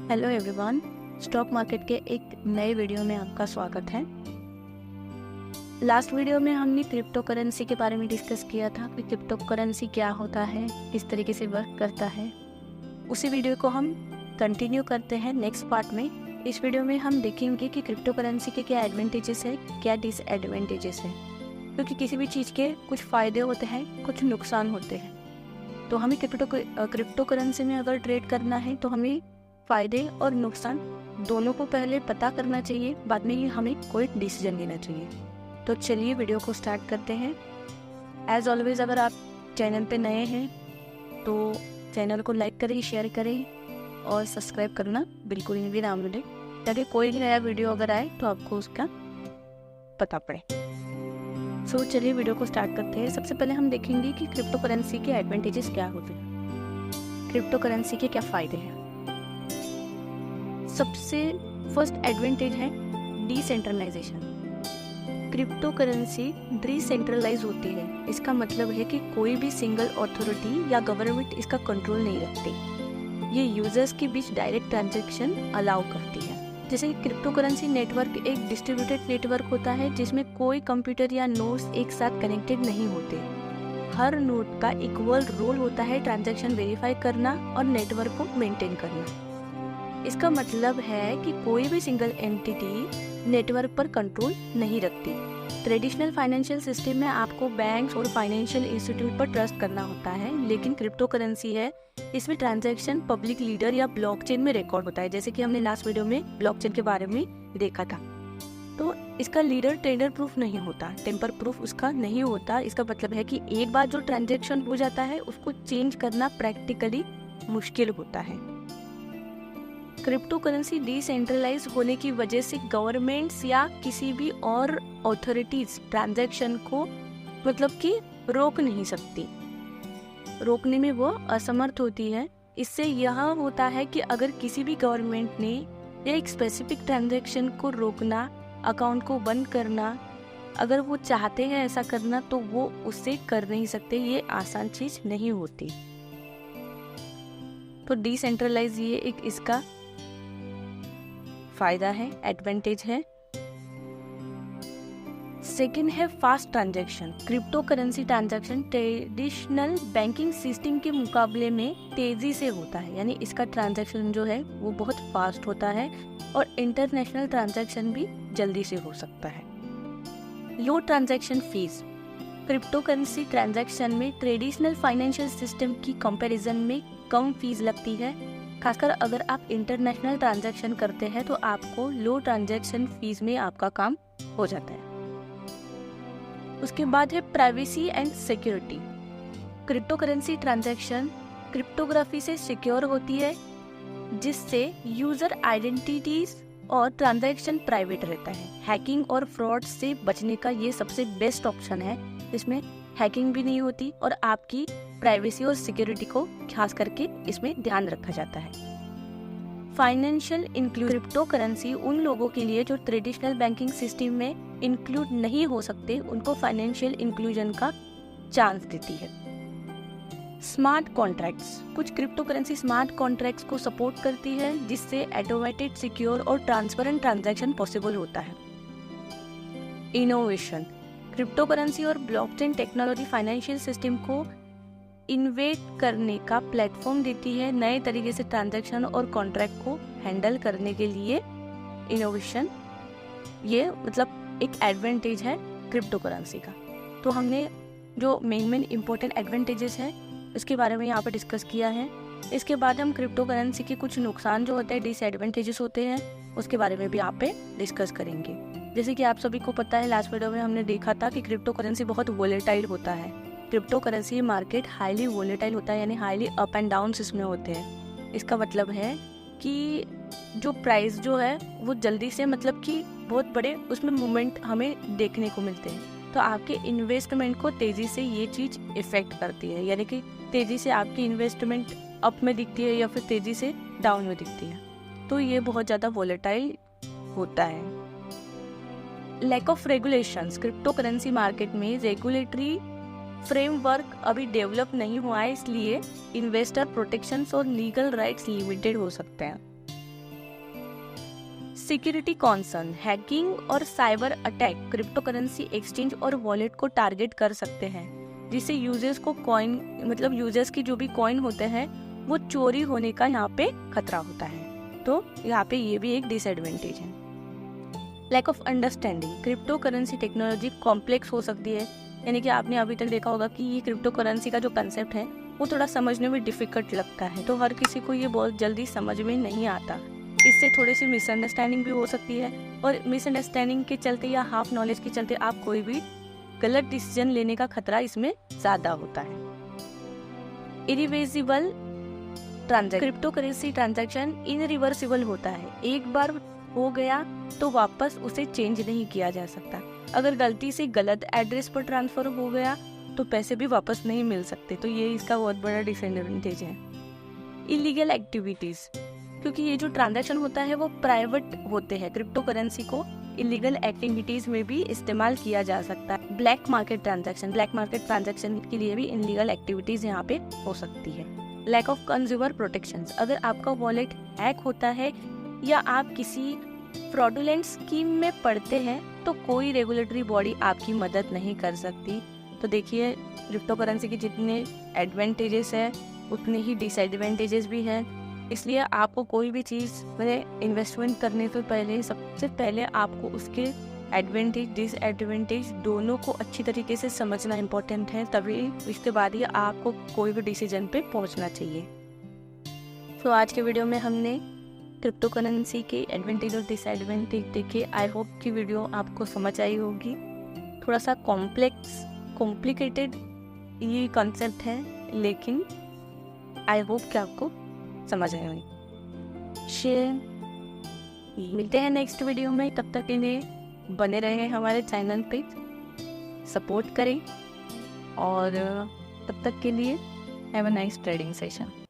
Hello everyone, stock market के एक नए वीडियो में आपका स्वागत है। लास्ट वीडियो में हमने क्रिप्टो करेंसी के बारे में डिस्कस किया था कि क्रिप्टो करेंसी क्या होता है, किस तरीके से वर्क करता है। उसी वीडियो को हम कंटिन्यू करते हैं नेक्स्ट पार्ट में। इस वीडियो में हम देखेंगे कि क्रिप्टो करेंसी के क्या एडवांटेजेस है, क्या डिसएडवांटेजेस है, क्योंकि किसी भी चीज़ के कुछ फ़ायदे होते हैं, कुछ नुकसान होते हैं। तो हमें क्रिप्टो करेंसी में अगर ट्रेड करना है तो हमें फ़ायदे और नुकसान दोनों को पहले पता करना चाहिए, बाद में ही हमें कोई डिसीजन लेना चाहिए। तो चलिए वीडियो को स्टार्ट करते हैं। एज ऑलवेज, अगर आप चैनल पे नए हैं तो चैनल को लाइक करें, शेयर करें और सब्सक्राइब करना बिल्कुल भी ना भूलें, ताकि कोई भी नया वीडियो अगर आए तो आपको उसका पता पड़े। सो चलिए वीडियो को स्टार्ट करते हैं। सबसे पहले हम देखेंगे कि क्रिप्टो करेंसी के एडवांटेजेस क्या होते हैं, क्रिप्टो करेंसी के क्या फ़ायदे हैं। सबसे फर्स्ट एडवांटेज है डिसेंट्रलाइजेशन। क्रिप्टो करेंसी डिसेंट्रलाइज होती है। इसका मतलब है कि कोई भी सिंगल अथॉरिटी या गवर्नमेंट इसका कंट्रोल नहीं रखती। ये यूजर्स के बीच डायरेक्ट ट्रांजैक्शन अलाउ करती है। जैसे क्रिप्टो करेंसी नेटवर्क एक डिस्ट्रीब्यूटेड नेटवर्क होता है जिसमें कोई कंप्यूटर या नोड्स एक साथ कनेक्टेड नहीं होते। हर नोड का इक्वल रोल होता है ट्रांजैक्शन वेरीफाई करना और नेटवर्क को मेंटेन करना। इसका मतलब है कि कोई भी सिंगल एंटिटी नेटवर्क पर कंट्रोल नहीं रखती। ट्रेडिशनल फाइनेंशियल सिस्टम में आपको बैंक्स और फाइनेंशियल इंस्टीट्यूट पर ट्रस्ट करना होता है, लेकिन क्रिप्टो करेंसी है, इसमें ट्रांजैक्शन पब्लिक लीडर या ब्लॉकचेन में रिकॉर्ड होता है। जैसे कि हमने लास्ट वीडियो में ब्लॉकचेन के बारे में देखा था। तो इसका लीडर टेंडर प्रूफ नहीं होता, टेम्पर प्रूफ उसका नहीं होता। इसका मतलब है कि एक बार जो ट्रांजैक्शन हो जाता है उसको चेंज करना प्रैक्टिकली मुश्किल होता है। क्रिप्टो करेंसी डिसेंट्रलाइज होने की वजह से गवर्नमेंट्स या किसी भी और अथॉरिटीज ट्रांजैक्शन को मतलब कि रोक नहीं सकती, रोकने में वो असमर्थ होती है। इससे यह होता है कि अगर किसी भी गवर्नमेंट ने एक स्पेसिफिक ट्रांजैक्शन को रोकना, अकाउंट को बंद करना, अगर वो चाहते हैं ऐसा करना तो वो उससे कर नहीं सकते। ये आसान चीज नहीं होती। तो डिसेंट्रलाइज ये एक इसका फायदा है, एडवांटेज है। सेकंड है fast transaction. Crypto currency transaction traditional banking system के मुकाबले में तेजी से होता है, यानी इसका ट्रांजैक्शन जो है वो बहुत फास्ट होता है और इंटरनेशनल ट्रांजैक्शन भी जल्दी से हो सकता है। Low transaction fees. Crypto currency transaction में ट्रेडिशनल फाइनेंशियल सिस्टम की कंपैरिजन में कम फीस लगती है। खासकर अगर आप इंटरनेशनल ट्रांजैक्शन करते हैं तो आपको लो ट्रांजैक्शन फीस में आपका काम हो जाता है। उसके बाद है privacy and security. Crypto currency transaction cryptography से सिक्योर होती है, जिससे यूजर आइडेंटिटीज और ट्रांजैक्शन प्राइवेट रहता है। हैकिंग और फ्रॉड से बचने का ये सबसे बेस्ट ऑप्शन है। इसमें हैकिंग भी नहीं होती और आपकी प्राइवेसी और सिक्योरिटी को खास करके इसमें ध्यान रखा जाता है। Financial inclusion. क्रिप्टो करेंसी उन लोगों के लिए जो ट्रेडिशनल बैंकिंग सिस्टम में इंक्लूड नहीं हो सकते, उनको फाइनेंशियल इंक्लूजन का चांस देती है। Smart contracts. कुछ क्रिप्टो करेंसी स्मार्ट कॉन्ट्रैक्ट्स को सपोर्ट करती है, जिससे ऑटोमेटेड, सिक्योर और ट्रांसपेरेंट ट्रांजैक्शन पॉसिबल होता है। इनोवेशन। क्रिप्टो करेंसी और ब्लॉकचेन टेक्नोलॉजी फाइनेंशियल सिस्टम को इन्वेट करने का प्लेटफॉर्म देती है। नए तरीके से ट्रांजैक्शन और कॉन्ट्रैक्ट को हैंडल करने के लिए इनोवेशन, ये मतलब एक एडवांटेज है क्रिप्टो करेंसी का। तो हमने जो मेन इम्पोर्टेंट एडवांटेजेस हैं उसके बारे में यहाँ पर डिस्कस किया है। इसके बाद हम क्रिप्टो करेंसी के कुछ नुकसान जो होते हैं, डिसएडवांटेजेस होते हैं, उसके बारे में भी यहाँ पे डिस्कस करेंगे। जैसे कि आप सभी को पता है, लास्ट वीडियो में हमने देखा था कि क्रिप्टो करेंसी बहुत वोलेटाइल होता है। Crypto currency market highly volatile होता है, यानी हाईली अप एंड डाउन इसमें होते हैं। इसका मतलब है कि जो प्राइस जो है वो जल्दी से मतलब कि बहुत बड़े उसमें मूवमेंट हमें देखने को मिलते हैं। तो आपके इन्वेस्टमेंट को तेज़ी से ये चीज़ इफेक्ट करती है, यानी कि तेज़ी से आपकी इन्वेस्टमेंट अप में दिखती है या फिर तेज़ी से डाउन में दिखती है। तो ये बहुत ज़्यादा वोलेटाइल होता है। Lack of regulations. Crypto currency market में रेगुलेटरी फ्रेमवर्क अभी डेवलप नहीं हुआ है, इसलिए इन्वेस्टर प्रोटेक्शंस और लीगल राइट्स लिमिटेड हो सकते हैं। सिक्योरिटी कॉन्सर्न, हैकिंग और cyber attack crypto currency exchange और वॉलेट को टारगेट कर सकते हैं, जिससे यूजर्स को कॉइन मतलब यूजर्स की जो भी कॉइन होते हैं वो चोरी होने का यहाँ पे खतरा होता है। तो यहाँ पे ये भी एक डिसएडवांटेज है। Lack of understanding, crypto currency technology complex हो सकती है, यानी कि आपने अभी तक देखा होगा कि ये क्रिप्टो करेंसी का जो कंसेप्ट है वो थोड़ा समझने में डिफिकल्ट लगता है, तो हर किसी को ये बहुत जल्दी समझ में नहीं आता। इससे थोड़ी सी मिसअंडरस्टैंडिंग भी हो सकती है, और मिसअंडरस्टैंडिंग के चलते या हाफ नॉलेज के चलते आप कोई भी गलत डिसीजन लेने का खतरा इसमें ज़्यादा होता है। Irreversible transaction, crypto currency transaction irreversible होता है, एक बार हो गया तो वापस उसे चेंज नहीं किया जा सकता। अगर गलती से गलत एड्रेस पर ट्रांसफर हो गया तो पैसे भी वापस नहीं मिल सकते, तो ये इसका बहुत बड़ा डिसएडवांटेज है। इलीगल एक्टिविटीज, क्योंकि ये जो ट्रांजैक्शन होता है वो प्राइवेट होते हैं, क्रिप्टो करेंसी को इलीगल एक्टिविटीज में भी इस्तेमाल किया जा सकता है। Black market transaction, black market transaction के लिए भी इलीगल एक्टिविटीज यहाँ पे हो सकती है। लैक ऑफ कंज्यूमर प्रोटेक्शन, अगर आपका वॉलेट हैक होता है या आप किसी फ्रॉडुलेंट स्कीम में पड़ते हैं तो कोई रेगुलेटरी बॉडी आपकी मदद नहीं कर सकती। तो देखिए, क्रिप्टो करेंसी के जितने एडवांटेजेस है उतने ही डिसएडवांटेजेस भी हैं, इसलिए आपको कोई भी चीज़ में इन्वेस्टमेंट करने से पहले सबसे पहले आपको उसके एडवांटेज डिसएडवांटेज दोनों को अच्छी तरीके से समझना इम्पोर्टेंट है, तभी इसके बाद ही आपको कोई भी डिसीजन पे पहुंचना चाहिए। तो आज के वीडियो में हमने क्रिप्टो करेंसी के एडवांटेज और डिसएडवांटेज देखे। आई होप कि वीडियो आपको समझ आई होगी। थोड़ा सा कॉम्प्लिकेटेड ये कॉन्सेप्ट है, लेकिन आई होप कि आपको समझ आए होंगे। शेयर, मिलते हैं नेक्स्ट वीडियो में, तब तक के लिए बने रहें हमारे चैनल पे, सपोर्ट करें, और तब तक के लिए have a nice trading session.